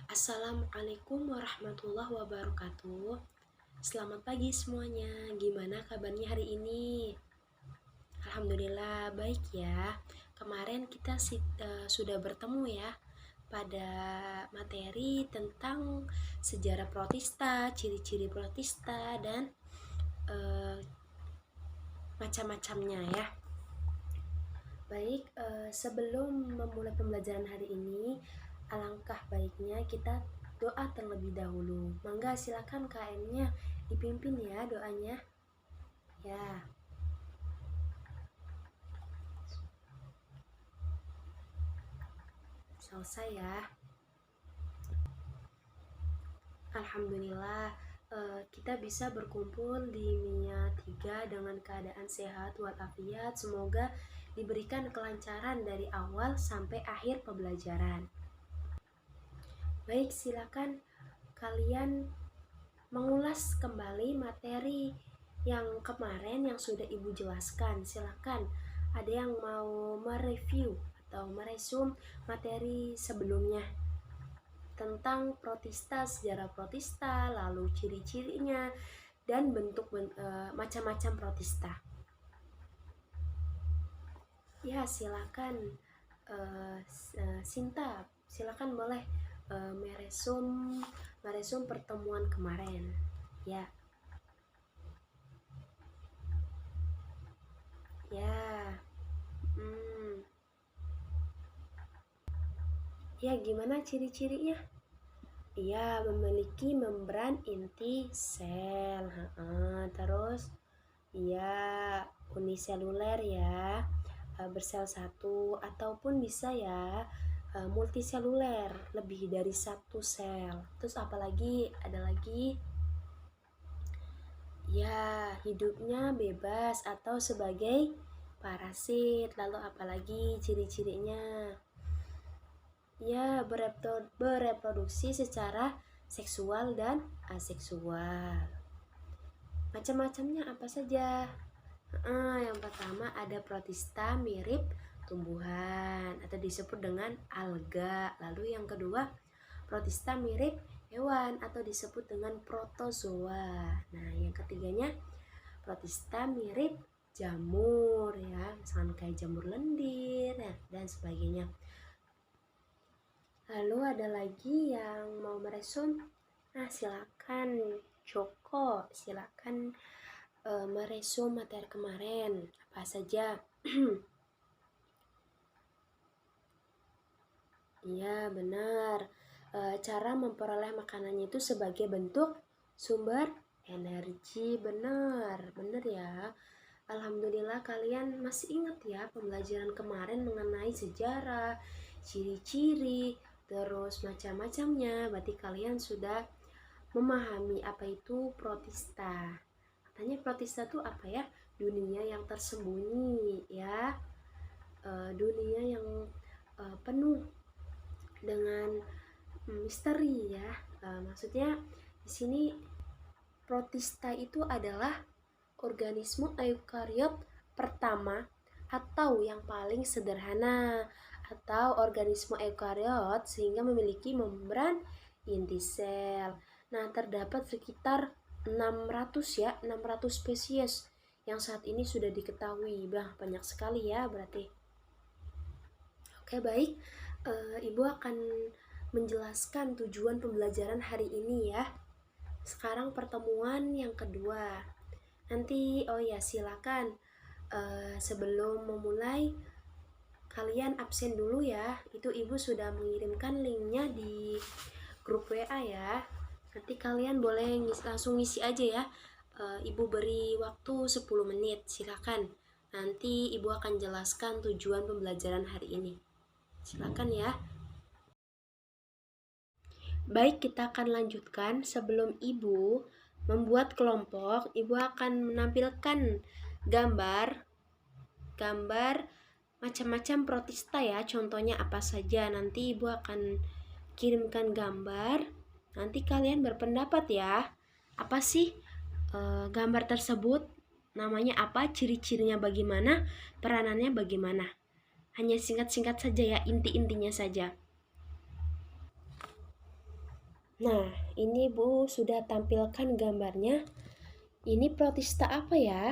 Assalamualaikum warahmatullahi wabarakatuh. Selamat pagi semuanya. Gimana kabarnya hari ini? Alhamdulillah baik ya. Kemarin kita sudah bertemu ya pada materi tentang sejarah protista, ciri-ciri protista dan macam-macamnya ya. Baik, sebelum memulai pembelajaran hari ini, alangkah baiknya kita doa terlebih dahulu. Mangga silakan KM-nya dipimpin ya doanya. Ya. Selesai ya. Alhamdulillah kita bisa berkumpul di Mia 3 dengan keadaan sehat walafiat. Semoga diberikan kelancaran dari awal sampai akhir pembelajaran. Baik, silakan kalian mengulas kembali materi yang kemarin yang sudah Ibu jelaskan. Silakan, ada yang mau mereview atau meresum materi sebelumnya tentang protista, sejarah protista, lalu ciri-cirinya dan bentuk macam-macam protista. Ya, silakan Sinta, silakan boleh meresum pertemuan kemarin. Ya. Ya, gimana ciri-cirinya? Iya, memiliki membran inti sel. Terus, iya, uniseluler ya, bersel satu, ataupun bisa ya multiseluler, lebih dari satu sel. Terus apalagi? Ada lagi? Ya, hidupnya bebas atau sebagai parasit. Lalu apalagi ciri-cirinya? Ya, bereproduksi secara seksual dan aseksual. Macam-macamnya apa saja? Yang pertama ada protista mirip tumbuhan atau disebut dengan alga. Lalu yang kedua, protista mirip hewan atau disebut dengan protozoa. Nah, yang ketiganya protista mirip jamur ya, misalnya kayak jamur lendir ya, dan sebagainya. Lalu ada lagi yang mau meresum? Nah, silakan Joko, silakan meresum materi kemarin apa saja. Iya, benar. Cara memperoleh makanannya itu sebagai bentuk sumber energi. Benar ya. Alhamdulillah kalian masih ingat ya pembelajaran kemarin mengenai sejarah, ciri-ciri, terus macam-macamnya. Berarti kalian sudah memahami apa itu protista. Katanya protista itu apa ya? Dunia yang tersembunyi ya, dunia yang penuh dengan misteri ya. Maksudnya di sini protista itu adalah organisme eukariot pertama atau yang paling sederhana, atau organisme eukariot sehingga memiliki membran inti sel. Nah, terdapat sekitar 600 spesies yang saat ini sudah diketahui. Banyak sekali ya berarti. Oke, baik. Ibu akan menjelaskan tujuan pembelajaran hari ini ya. Sekarang pertemuan yang kedua. Nanti silakan sebelum memulai kalian absen dulu ya. Itu Ibu sudah mengirimkan linknya di grup WA ya. Nanti kalian boleh langsung ngisi aja ya. Ibu beri waktu 10 menit, silakan. Nanti Ibu akan jelaskan tujuan pembelajaran hari ini. Silakan ya. Baik, kita akan lanjutkan. Sebelum Ibu membuat kelompok, Ibu akan menampilkan gambar macam-macam protista ya. Contohnya apa saja. Nanti Ibu akan kirimkan gambar. Nanti kalian berpendapat ya. Apa sih gambar tersebut? Namanya apa? Ciri-cirinya bagaimana? Peranannya bagaimana? Hanya singkat-singkat saja ya, inti-intinya saja. Nah, ini Bu sudah tampilkan gambarnya. Ini protista apa ya?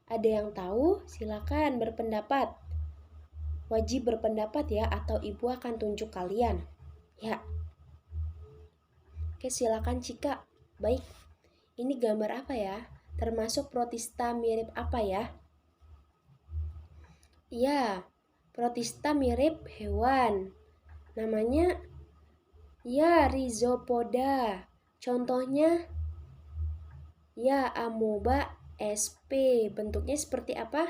Ada yang tahu? Silakan berpendapat. Wajib berpendapat ya, atau Ibu akan tunjuk kalian. Ya. Oke, silakan Cika. Baik. Ini gambar apa ya? Termasuk protista mirip apa ya? Ya, protista mirip hewan. Namanya ya rhizopoda. Contohnya ya amoeba sp. Bentuknya seperti apa?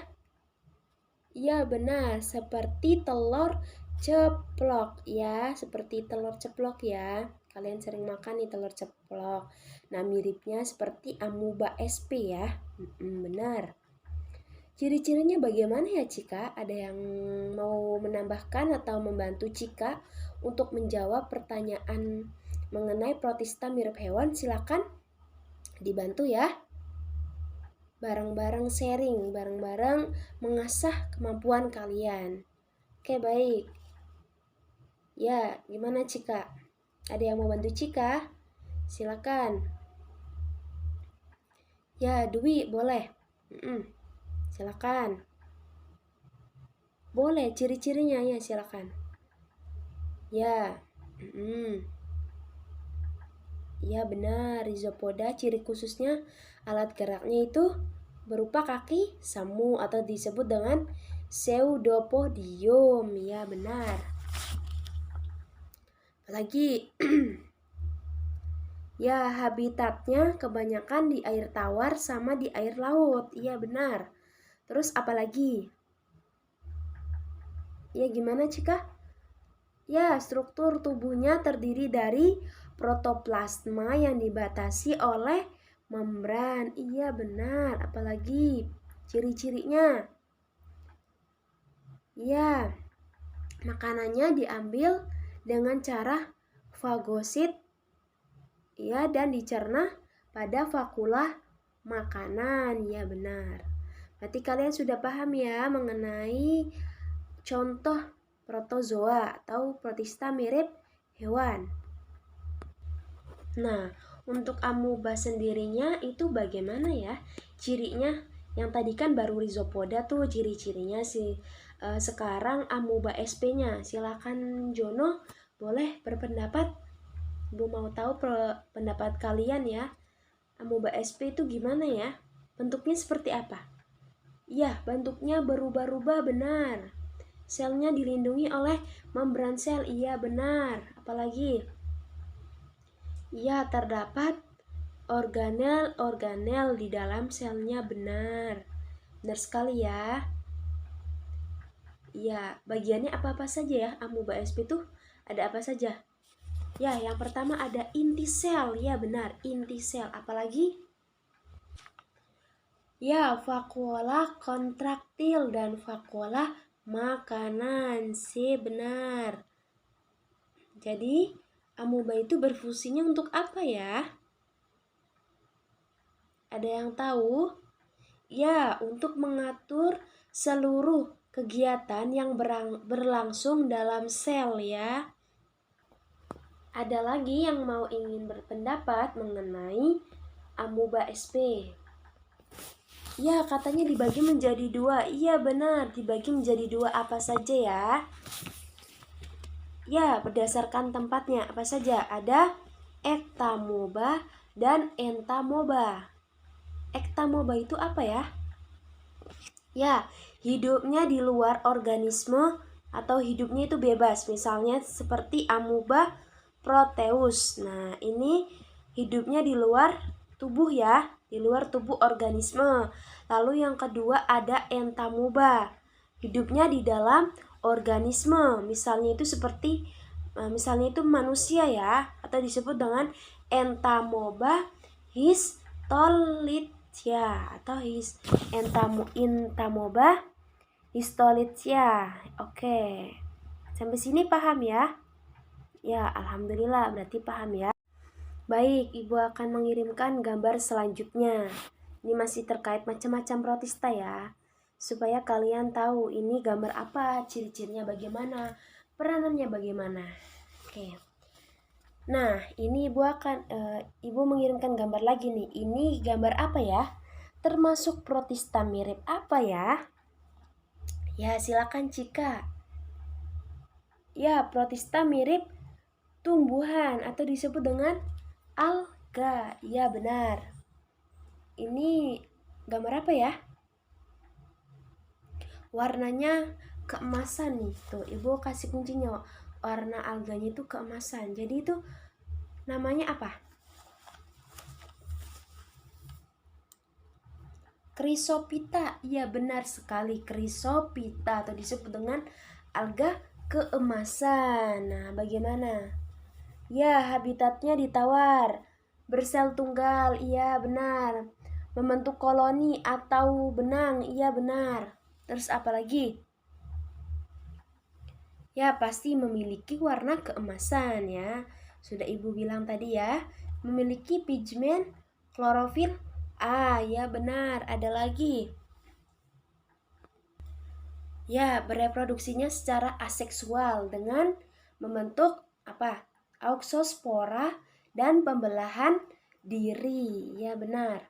Ya benar, seperti telur ceplok ya, seperti telur ceplok ya. Kalian sering makan nih telur ceplok. Nah, miripnya seperti amoeba sp ya. Benar. Ciri-cirinya bagaimana ya Cika? Ada yang mau menambahkan atau membantu Cika untuk menjawab pertanyaan mengenai protista mirip hewan? Silakan dibantu ya. Bareng-bareng sharing, bareng-bareng mengasah kemampuan kalian. Oke, baik. Ya, gimana Cika? Ada yang mau bantu Cika? Silakan. Ya, Dwi, boleh. Silakan. Boleh, ciri-cirinya ya, silakan. Ya. Ya benar, rhizopoda ciri khususnya alat geraknya itu berupa kaki semu atau disebut dengan pseudopodium. Ya benar. Apalagi ya habitatnya kebanyakan di air tawar sama di air laut. Iya benar. Terus apalagi? Ya gimana Cika? Ya, struktur tubuhnya terdiri dari protoplasma yang dibatasi oleh membran. Iya benar. Apalagi ciri-cirinya? Ya, makanannya diambil dengan cara fagosit ya dan dicerna pada vakula makanan. Ya benar. Berarti kalian sudah paham ya mengenai contoh protozoa atau protista mirip hewan. Nah, untuk amoeba sendirinya itu bagaimana ya cirinya? Yang tadi kan baru rhizopoda tuh ciri-cirinya sih. Sekarang amoeba sp-nya. Silakan Jono, boleh berpendapat? Bu mau tahu pendapat kalian ya. Amoeba sp itu gimana ya? Bentuknya seperti apa? Ya, bentuknya berubah-ubah benar. Selnya dilindungi oleh membran sel. Iya benar. Apalagi? Ya, terdapat organel-organel di dalam selnya. Benar. Benar sekali ya. Ya, bagiannya apa-apa saja ya amoeba sp itu? Ada apa saja? Ya, yang pertama ada inti sel. Ya, benar, inti sel. Apalagi? Ya, vakuola kontraktil dan vakuola makanan. C, benar. Jadi, amoeba itu berfungsinya untuk apa ya? Ada yang tahu? Ya, untuk mengatur seluruh kegiatan yang berlangsung dalam sel ya. Ada lagi yang mau ingin berpendapat mengenai amoeba sp? Ya, katanya dibagi menjadi dua. Iya benar, dibagi menjadi dua. Apa saja ya? Ya, berdasarkan tempatnya. Apa saja? Ada ektamoeba dan entamoeba. Ektamoeba itu apa ya? Ya, hidupnya di luar organisme atau hidupnya itu bebas. Misalnya seperti amoeba proteus. Nah, ini hidupnya di luar tubuh ya, di luar tubuh organisme. Lalu yang kedua ada entamoeba. Hidupnya di dalam organisme. Misalnya itu seperti misalnya itu manusia ya, atau disebut dengan entamoeba histolitia atau entamoeba histolitia. Oke. Sampai sini paham ya? Ya, alhamdulillah berarti paham ya. Baik, Ibu akan mengirimkan gambar selanjutnya. Ini masih terkait macam-macam protista ya. Supaya kalian tahu ini gambar apa, ciri-cirinya bagaimana, peranannya bagaimana. Oke. Nah, ini ibu mengirimkan gambar lagi nih. Ini gambar apa ya? Termasuk protista mirip apa ya? Ya, silakan Cika. Ya, protista mirip tumbuhan atau disebut dengan alga. Ya, benar. Ini gambar apa ya? Warnanya keemasan nih. Tuh, ibu kasih kuncinya. Warna alganya itu keemasan. Jadi itu namanya apa? Chrysophyta. Iya, benar sekali, Chrysophyta atau disebut dengan alga keemasan. Nah, bagaimana? Ya, habitatnya ditawar. Bersel tunggal. Iya, benar. Membentuk koloni atau benang. Iya, benar. Terus apa lagi? Ya, pasti memiliki warna keemasan ya. Sudah ibu bilang tadi ya. Memiliki pigmen klorofil. Ah, ya benar. Ada lagi. Ya, bereproduksinya secara aseksual dengan membentuk apa? Auxospora dan pembelahan diri. Ya, benar.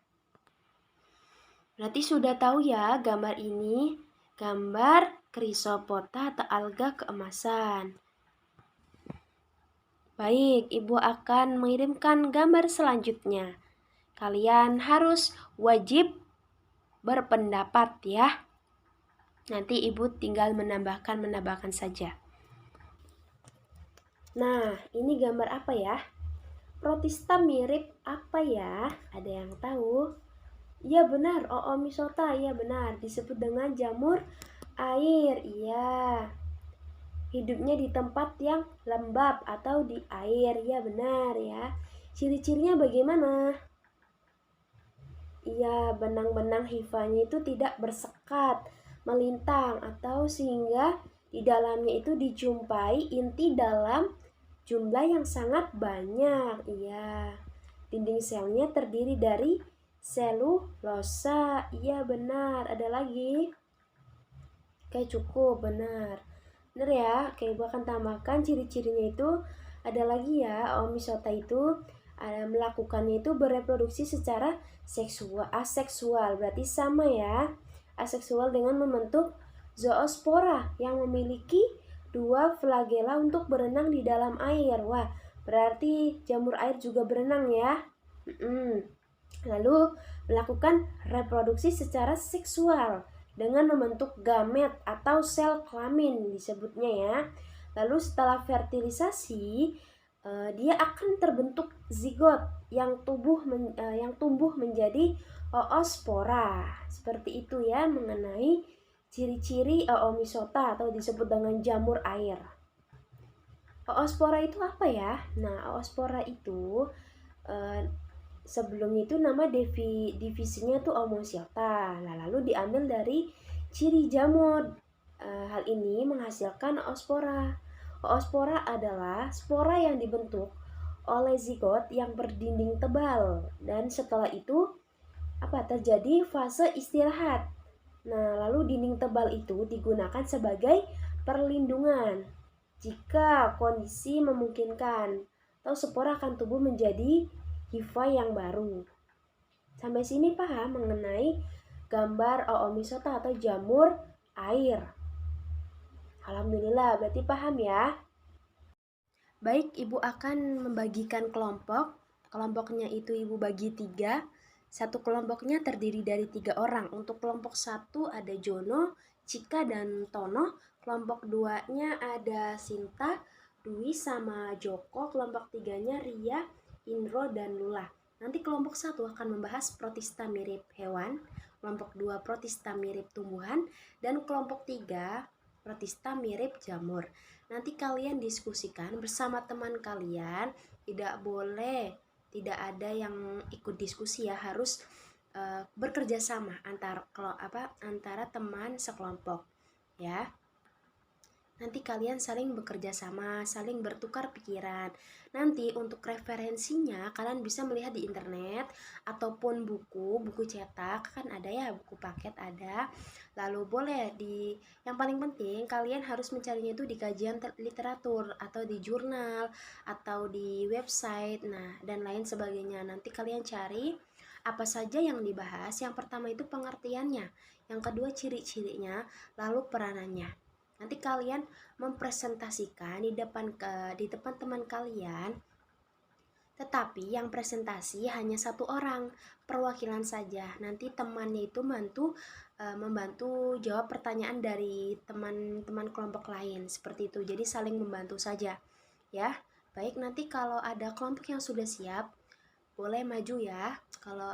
Berarti sudah tahu ya gambar ini, gambar chrysophyta atau alga keemasan. Baik, ibu akan mengirimkan gambar selanjutnya. Kalian harus wajib berpendapat ya. Nanti ibu tinggal menambahkan saja. Nah, ini gambar apa ya? Protista mirip apa ya? Ada yang tahu? Iya benar, Oomycota, iya benar. Disebut dengan jamur air, iya. Hidupnya di tempat yang lembab atau di air, iya benar ya. Ciri-cirinya bagaimana? Iya, benang-benang hifanya itu tidak bersekat, melintang atau sehingga di dalamnya itu dijumpai inti dalam jumlah yang sangat banyak. Iya. Dinding selnya terdiri dari selulosa. Iya benar. Ada lagi? Oke, cukup, benar. Benar ya. Oke, ibu akan tambahkan ciri-cirinya itu. Ada lagi ya, Oomycota itu melakukannya itu bereproduksi secara aseksual. Berarti sama ya. Aseksual dengan membentuk zoospora yang memiliki dua flagela untuk berenang di dalam air. Wah, berarti jamur air juga berenang ya. Lalu melakukan reproduksi secara seksual dengan membentuk gamet atau sel kelamin disebutnya ya. Lalu setelah fertilisasi dia akan terbentuk zigot yang tumbuh menjadi oospora. Seperti itu ya mengenai ciri-ciri Oomycota atau disebut dengan jamur air. Oospora itu apa ya? Nah, oospora itu sebelumnya itu nama divisinya tuh Oomycota. Nah, lalu diambil dari ciri jamur. Hal ini menghasilkan oospora. Oospora adalah spora yang dibentuk oleh zigot yang berdinding tebal dan setelah itu terjadi fase istirahat. Nah, lalu dinding tebal itu digunakan sebagai perlindungan jika kondisi memungkinkan atau spora akan tumbuh menjadi hifa yang baru. Sampai sini paham mengenai gambar Oomycota atau jamur air? Alhamdulillah, berarti paham ya. Baik, ibu akan membagikan kelompok. Kelompoknya itu ibu bagi 3. Satu kelompoknya terdiri dari 3 orang. Untuk kelompok 1 ada Jono, Cika, dan Tono. Kelompok 2-nya ada Sinta, Dwi, sama Joko. Kelompok 3-nya Ria, Indro, dan Lula. Nanti kelompok 1 akan membahas protista mirip hewan, kelompok 2 protista mirip tumbuhan, dan kelompok 3 protista mirip jamur. Nanti kalian diskusikan bersama teman kalian, tidak ada yang ikut diskusi ya, harus bekerja sama antara teman sekelompok ya. Nanti kalian saling bekerja sama, saling bertukar pikiran. Nanti untuk referensinya kalian bisa melihat di internet ataupun buku cetak kan ada ya, buku paket ada. Lalu boleh yang paling penting kalian harus mencarinya itu di kajian literatur atau di jurnal atau di website, nah dan lain sebagainya. Nanti kalian cari apa saja yang dibahas. Yang pertama itu pengertiannya, yang kedua ciri-cirinya, lalu peranannya. Nanti kalian mempresentasikan di depan teman kalian, tetapi yang presentasi hanya satu orang, perwakilan saja. Nanti temannya itu membantu jawab pertanyaan dari teman-teman kelompok lain, seperti itu. Jadi saling membantu saja, ya. Baik, nanti kalau ada kelompok yang sudah siap, boleh maju ya. Kalau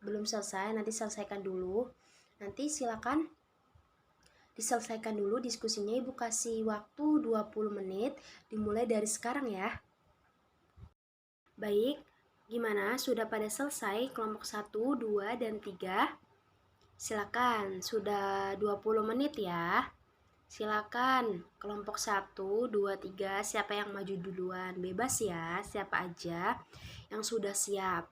belum selesai, nanti selesaikan dulu. Nanti silakan diselesaikan dulu diskusinya. Ibu kasih waktu 20 menit, dimulai dari sekarang ya. Baik, gimana? Sudah pada selesai kelompok 1, 2, dan 3? Silakan, sudah 20 menit ya. Silakan, kelompok 1, 2, 3, siapa yang maju duluan? Bebas ya, siapa aja yang sudah siap.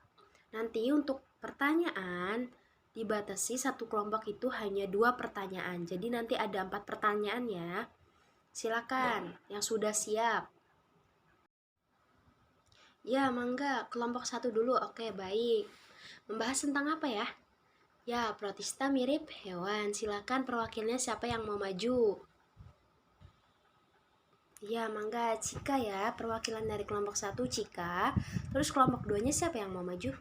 Nanti untuk pertanyaan, dibatasi satu kelompok itu hanya 2 pertanyaan. Jadi nanti ada 4 pertanyaan ya. Silakan yang sudah siap. Ya, mangga, kelompok 1 dulu. Oke, baik. Membahas tentang apa ya? Ya, protista mirip hewan. Silakan perwakilnya siapa yang mau maju? Ya, mangga, Cika ya. Perwakilan dari kelompok 1 Cika. Terus kelompok 2-nya siapa yang mau maju?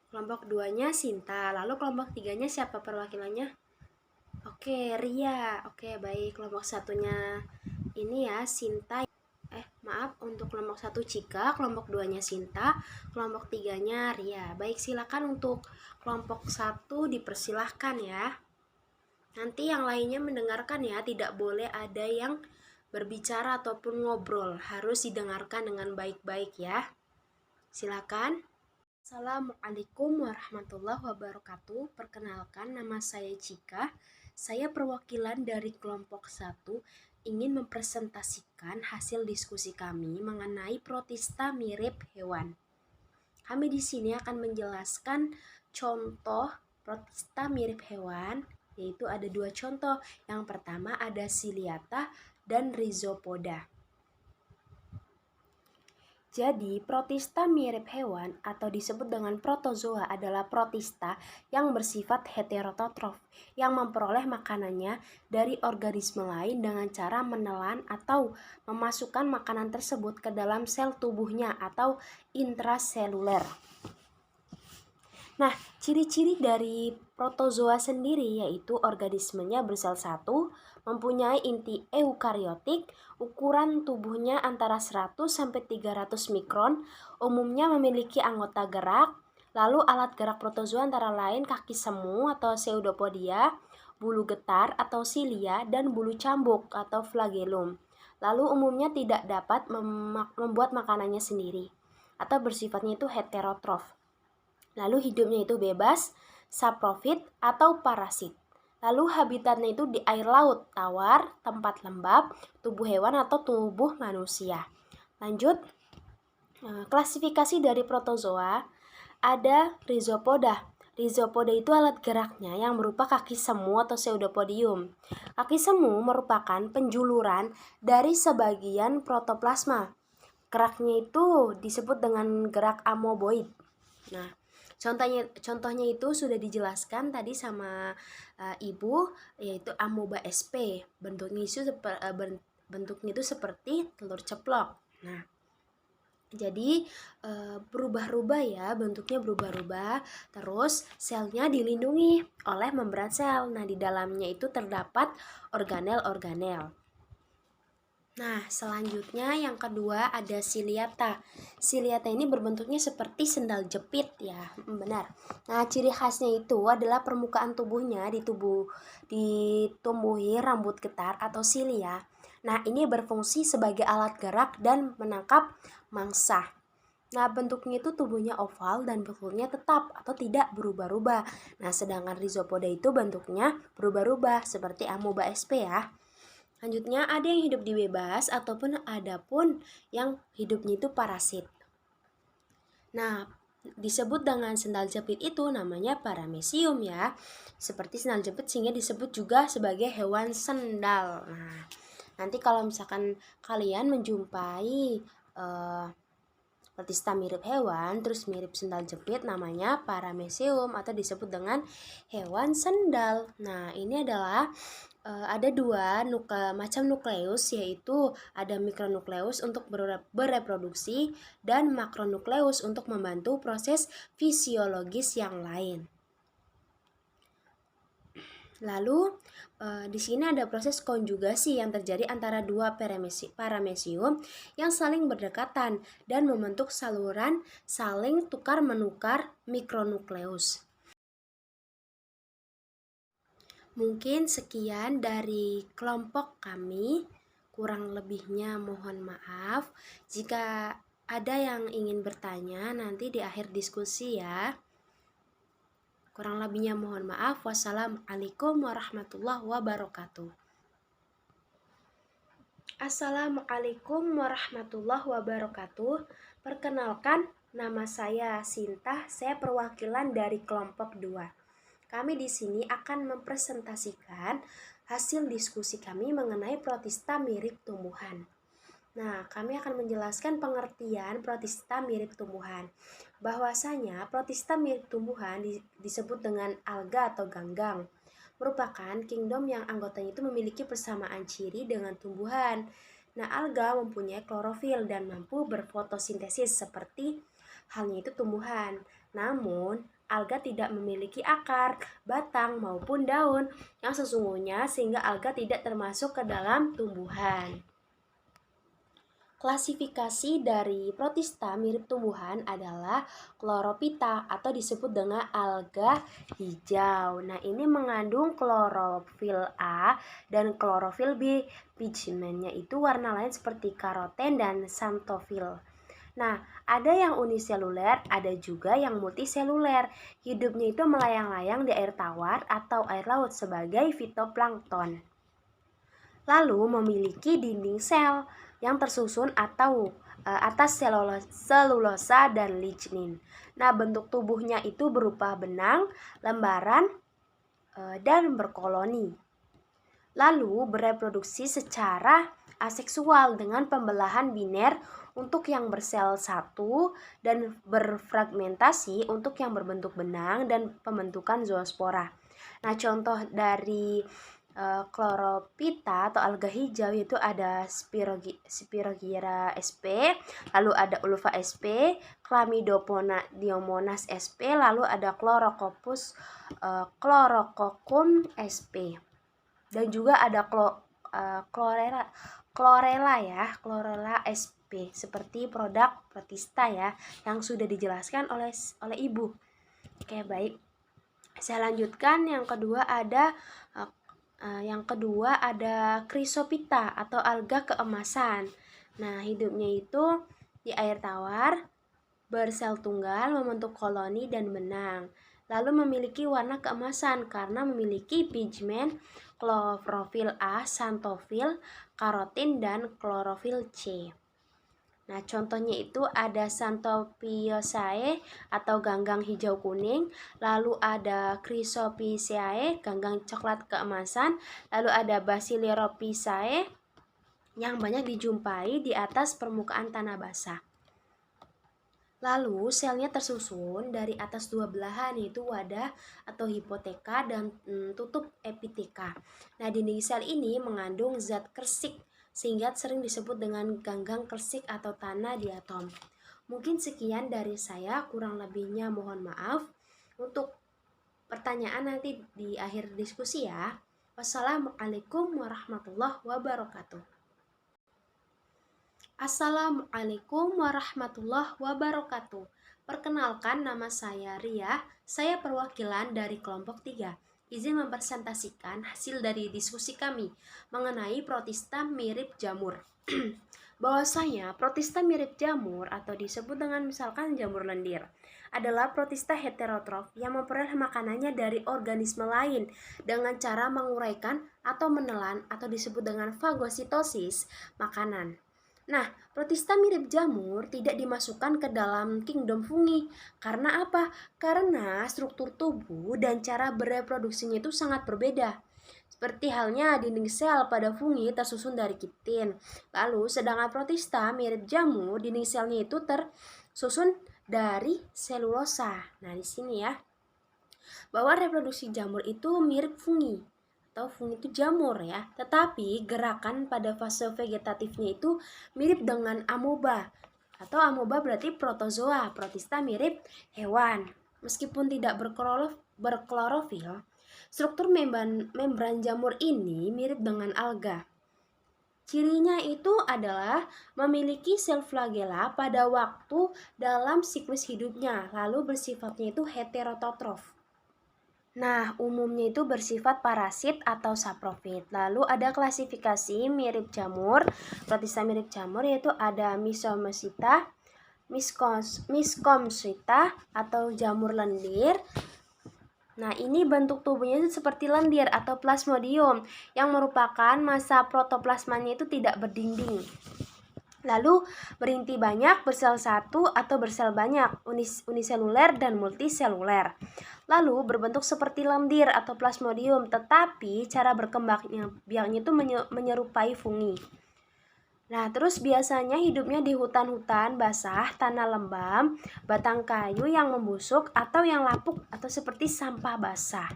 Kelompok 2-nya Sinta. Lalu kelompok 3-nya siapa perwakilannya? Oke, Ria. Oke, baik. Kelompok 1-nya ini ya, Sinta. Maaf, untuk kelompok 1 Cika, kelompok 2-nya Sinta, kelompok 3-nya Ria. Baik, silakan untuk kelompok 1 dipersilahkan ya. Nanti yang lainnya mendengarkan ya, tidak boleh ada yang berbicara ataupun ngobrol. Harus didengarkan dengan baik-baik ya. Silakan. Assalamualaikum warahmatullahi wabarakatuh. Perkenalkan, nama saya Cika. Saya perwakilan dari kelompok 1 ingin mempresentasikan hasil diskusi kami mengenai protista mirip hewan. Kami di sini akan menjelaskan contoh protista mirip hewan, yaitu ada 2 contoh. Yang pertama ada Ciliata dan Rhizopoda. Jadi, protista mirip hewan atau disebut dengan protozoa adalah protista yang bersifat heterotrof, yang memperoleh makanannya dari organisme lain dengan cara menelan atau memasukkan makanan tersebut ke dalam sel tubuhnya atau intraseluler. Nah, ciri-ciri dari protozoa sendiri yaitu organismenya bersel satu, mempunyai inti eukariotik, ukuran tubuhnya antara 100 sampai 300 mikron, umumnya memiliki anggota gerak. Lalu alat gerak protozoa antara lain kaki semu atau pseudopodia, bulu getar atau silia, dan bulu cambuk atau flagellum. Lalu umumnya tidak dapat membuat makanannya sendiri atau bersifatnya itu heterotrof. Lalu hidupnya itu bebas, saprofit atau parasit. Lalu habitatnya itu di air laut, tawar, tempat lembab, tubuh hewan atau tubuh manusia. Lanjut, klasifikasi dari protozoa ada Rhizopoda. Rhizopoda itu alat geraknya yang berupa kaki semu atau pseudopodium. Kaki semu merupakan penjuluran dari sebagian protoplasma. Geraknya itu disebut dengan gerak amoeboid. Nah, contohnya itu sudah dijelaskan tadi sama Ibu, yaitu amoeba sp. Bentuknya itu seperti telur ceplok. Nah, jadi berubah-ubah ya, bentuknya berubah-ubah. Terus selnya dilindungi oleh membran sel. Nah, di dalamnya itu terdapat organel-organel. Nah, selanjutnya yang kedua ada Ciliata. Ciliata ini berbentuknya seperti sendal jepit ya, benar. Nah, ciri khasnya itu adalah permukaan tubuhnya ditumbuhi rambut getar atau silia. Nah, ini berfungsi sebagai alat gerak dan menangkap mangsa. Nah, bentuknya itu tubuhnya oval dan bentuknya tetap atau tidak berubah-ubah. Nah, sedangkan Rhizopoda itu bentuknya berubah-ubah seperti amoeba sp ya. Selanjutnya ada yang hidup di bebas ataupun ada pun yang hidupnya itu parasit. Nah, disebut dengan sendal jepit itu namanya paramecium ya. Seperti sendal jepit sehingga disebut juga sebagai hewan sendal. Nah, nanti kalau misalkan kalian menjumpai protista mirip hewan, terus mirip sendal jepit, namanya paramecium atau disebut dengan hewan sendal. Nah, ini adalah ada dua macam nukleus, yaitu ada mikronukleus untuk bereproduksi dan makronukleus untuk membantu proses fisiologis yang lain. Lalu di sini ada proses konjugasi yang terjadi antara dua paramecium yang saling berdekatan dan membentuk saluran saling tukar-menukar mikronukleus. Mungkin sekian dari kelompok kami. Kurang lebihnya mohon maaf. Jika ada yang ingin bertanya nanti di akhir diskusi ya. Kurang lebihnya mohon maaf. Wassalamualaikum warahmatullahi wabarakatuh. Assalamualaikum warahmatullahi wabarakatuh. Perkenalkan, nama saya Sinta. Saya perwakilan dari kelompok 2. Kami di sini akan mempresentasikan hasil diskusi kami mengenai protista mirip tumbuhan. Nah, kami akan menjelaskan pengertian protista mirip tumbuhan. Bahwasanya protista mirip tumbuhan disebut dengan alga atau ganggang. Merupakan kingdom yang anggotanya itu memiliki persamaan ciri dengan tumbuhan. Nah, alga mempunyai klorofil dan mampu berfotosintesis seperti halnya itu tumbuhan. Namun, alga tidak memiliki akar, batang, maupun daun yang sesungguhnya sehingga alga tidak termasuk ke dalam tumbuhan. Klasifikasi dari protista mirip tumbuhan adalah Chlorophyta atau disebut dengan alga hijau. Nah, ini mengandung klorofil A dan klorofil B. Pigmentnya itu warna lain seperti karoten dan xanthofil. Nah, ada yang uniseluler, ada juga yang multiseluler. Hidupnya itu melayang-layang di air tawar atau air laut sebagai fitoplankton. Lalu memiliki dinding sel yang tersusun atau atas selulosa dan lignin. Nah, bentuk tubuhnya itu berupa benang, lembaran, dan berkoloni. Lalu bereproduksi secara aseksual dengan pembelahan biner untuk yang bersel satu dan berfragmentasi untuk yang berbentuk benang dan pembentukan zoospora. Nah, contoh dari Chlorophyta atau alga hijau itu ada Spirogyra sp, lalu ada Ulva sp, Chlamydiomonas sp, lalu ada Chlorococcus Chlorococcum sp. Dan juga ada chlorella ya, chlorella sp seperti produk protista ya yang sudah dijelaskan oleh Ibu. Oke, baik. Saya lanjutkan. Yang kedua ada Chrysophyta atau alga keemasan. Nah, hidupnya itu di air tawar, bersel tunggal, membentuk koloni dan benang. Lalu memiliki warna keemasan karena memiliki pigmen klorofil A, xanthofil, karotin, dan klorofil C. Nah, contohnya itu ada Xanthophyceae atau ganggang hijau kuning, lalu ada Chrysophyceae, ganggang coklat keemasan, lalu ada Basilorophyceae yang banyak dijumpai di atas permukaan tanah basah. Lalu selnya tersusun dari atas dua belahan, yaitu wadah atau hipoteka dan tutup epiteka. Nah, dinding sel ini mengandung zat kersik sehingga sering disebut dengan ganggang kersik atau tanah diatom. Mungkin sekian dari saya, kurang lebihnya mohon maaf. Untuk pertanyaan nanti di akhir diskusi ya. Wassalamualaikum warahmatullahi wabarakatuh. Assalamualaikum warahmatullahi wabarakatuh. Perkenalkan, nama saya Ria. Saya perwakilan dari kelompok 3. Izin mempresentasikan hasil dari diskusi kami mengenai protista mirip jamur. Bahwasanya protista mirip jamur atau disebut dengan misalkan jamur lendir adalah protista heterotrof yang memperoleh makanannya dari organisme lain dengan cara menguraikan atau menelan atau disebut dengan fagositosis makanan. Nah, protista mirip jamur tidak dimasukkan ke dalam kingdom fungi. Karena apa? Karena struktur tubuh dan cara bereproduksinya itu sangat berbeda. Seperti halnya dinding sel pada fungi tersusun dari kitin. Lalu, sedangkan protista mirip jamur, dinding selnya itu tersusun dari selulosa. Nah, di sini ya, bahwa reproduksi jamur itu mirip fungi atau fungi itu jamur ya, tetapi gerakan pada fase vegetatifnya itu mirip dengan amoeba atau amoeba berarti protozoa, protista mirip hewan. Meskipun tidak berklorofil, struktur membran jamur ini mirip dengan alga. Cirinya itu adalah memiliki sel flagela pada waktu dalam siklus hidupnya, lalu bersifatnya itu heterotrof. Nah, umumnya itu bersifat parasit atau saprofit. Lalu ada klasifikasi mirip jamur, protista mirip jamur, yaitu ada Mysomyceta, Miscomyceta atau jamur lendir. Nah, ini bentuk tubuhnya itu seperti lendir atau plasmodium yang merupakan massa protoplasmanya itu tidak berdinding. Lalu berinti banyak, bersel satu atau bersel banyak, uniseluler dan multiseluler. Lalu berbentuk seperti lendir atau plasmodium, tetapi cara berkembangnya itu menyerupai fungi. Nah, terus biasanya hidupnya di hutan-hutan basah, tanah lembab, batang kayu yang membusuk atau yang lapuk atau seperti sampah basah.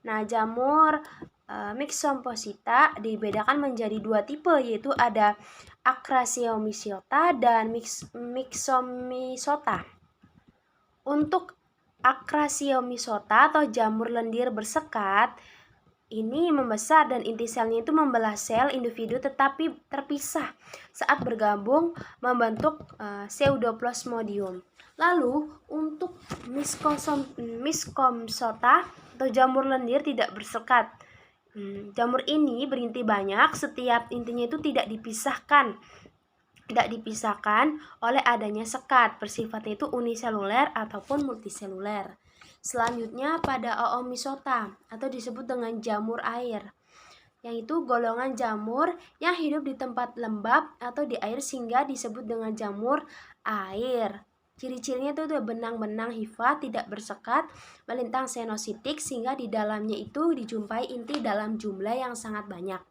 Nah, jamur Myxomyceta dibedakan menjadi dua tipe, yaitu ada Acrasiomycota dan Myxomycota. Untuk Acrasiomycota atau jamur lendir bersekat, ini membesar dan inti selnya itu membelah sel individu tetapi terpisah saat bergabung membentuk pseudoplasmodium. Lalu untuk Myxomycota atau jamur lendir tidak bersekat. Jamur ini berinti banyak, setiap intinya itu tidak dipisahkan oleh adanya sekat, bersifatnya itu uniseluler ataupun multiseluler. Selanjutnya pada Oomycota atau disebut dengan jamur air, yaitu golongan jamur yang hidup di tempat lembab atau di air sehingga disebut dengan jamur air. Ciri-cirinya itu benang-benang hifa tidak bersekat, melintang senositik sehingga di dalamnya itu dijumpai inti dalam jumlah yang sangat banyak.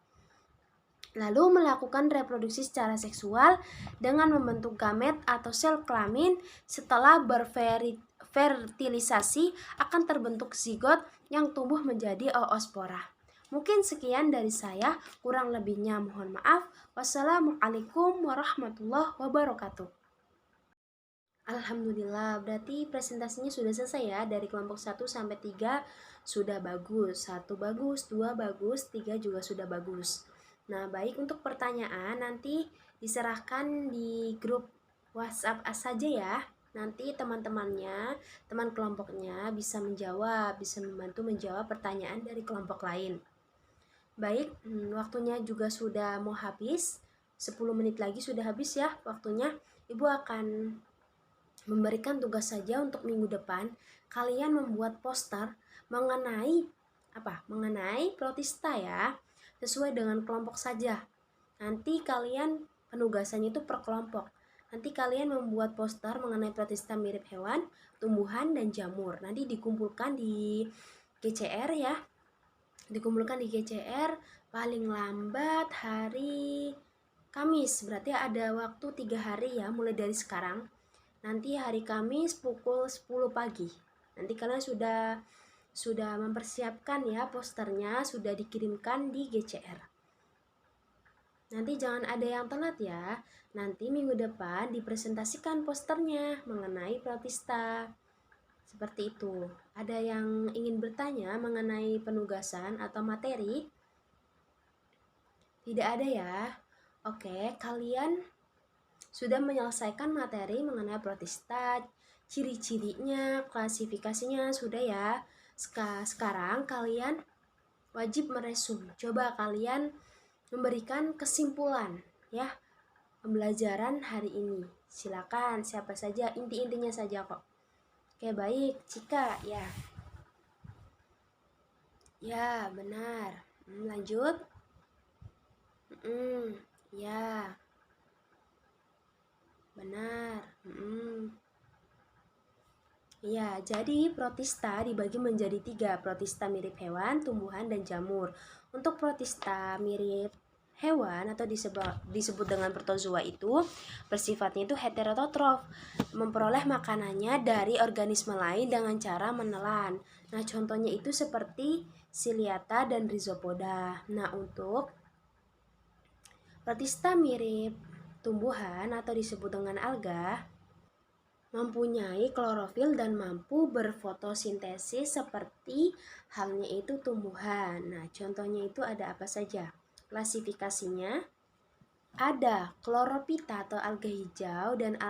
Lalu melakukan reproduksi secara seksual dengan membentuk gamet atau sel kelamin. Setelah berfertilisasi akan terbentuk zigot yang tumbuh menjadi oospora. Mungkin sekian dari saya, kurang lebihnya mohon maaf. Wassalamualaikum warahmatullahi wabarakatuh. Alhamdulillah, berarti presentasinya sudah selesai ya. Dari kelompok 1 sampai 3 sudah bagus. 1 bagus, 2 bagus, 3 juga sudah bagus. Nah, baik, untuk pertanyaan nanti diserahkan di grup WhatsApp saja ya. Nanti teman-temannya, teman kelompoknya bisa membantu menjawab pertanyaan dari kelompok lain. Baik, waktunya juga sudah mau habis. 10 menit lagi sudah habis ya waktunya. Ibu akan memberikan tugas saja untuk minggu depan. Kalian membuat poster mengenai protista ya, sesuai dengan kelompok saja. Nanti kalian penugasannya itu per kelompok. Nanti kalian membuat poster mengenai protista mirip hewan, tumbuhan, dan jamur. Nanti dikumpulkan di GCR ya. Dikumpulkan di GCR paling lambat hari Kamis. Berarti ada waktu 3 hari ya, mulai dari sekarang. Nanti hari Kamis pukul 10 pagi. Nanti kalian sudah mempersiapkan ya posternya, sudah dikirimkan di GCR. Nanti jangan ada yang telat ya. Nanti minggu depan dipresentasikan posternya mengenai protista. Seperti itu. Ada yang ingin bertanya mengenai penugasan atau materi? Tidak ada ya. Oke, kalian sudah menyelesaikan materi mengenai protista, ciri-cirinya, klasifikasinya sudah ya. Sekarang kalian wajib meresum. Coba kalian memberikan kesimpulan ya pembelajaran hari ini. Silakan, siapa saja, inti-intinya saja kok. Oke, baik, Cika ya. Ya, benar. Lanjut. Ya, benar. Ya, jadi protista dibagi menjadi 3, protista mirip hewan, tumbuhan, dan jamur. Untuk protista mirip hewan atau disebut dengan protozoa itu bersifatnya itu heterotrof, memperoleh makanannya dari organisme lain dengan cara menelan. Nah, contohnya itu seperti Ciliata dan Rhizopoda. Nah, untuk protista mirip tumbuhan atau disebut dengan alga mempunyai klorofil dan mampu berfotosintesis seperti halnya itu tumbuhan. Nah, contohnya itu ada apa saja? Klasifikasinya ada chlorophyta atau alga hijau dan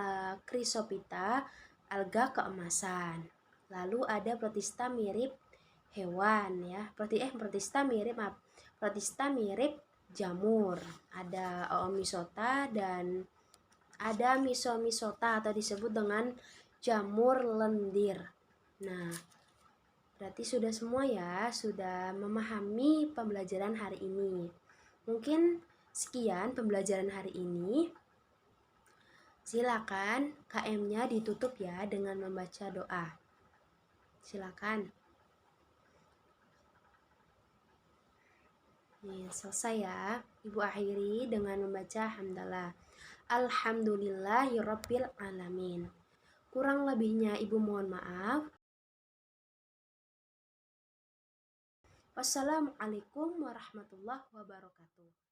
chrysophyta alga keemasan. Lalu ada protista mirip hewan ya. Protista mirip jamur. Ada Oomycota dan ada Mysomycota atau disebut dengan jamur lendir. Nah, berarti sudah semua ya, sudah memahami pembelajaran hari ini. Mungkin sekian pembelajaran hari ini. Silakan KM-nya ditutup ya dengan membaca doa. Silakan. Nih, selesai ya. Ibu akhiri dengan membaca hamdalah. Alhamdulillahirabbil alamin. Kurang lebihnya Ibu mohon maaf. Wassalamualaikum warahmatullahi wabarakatuh.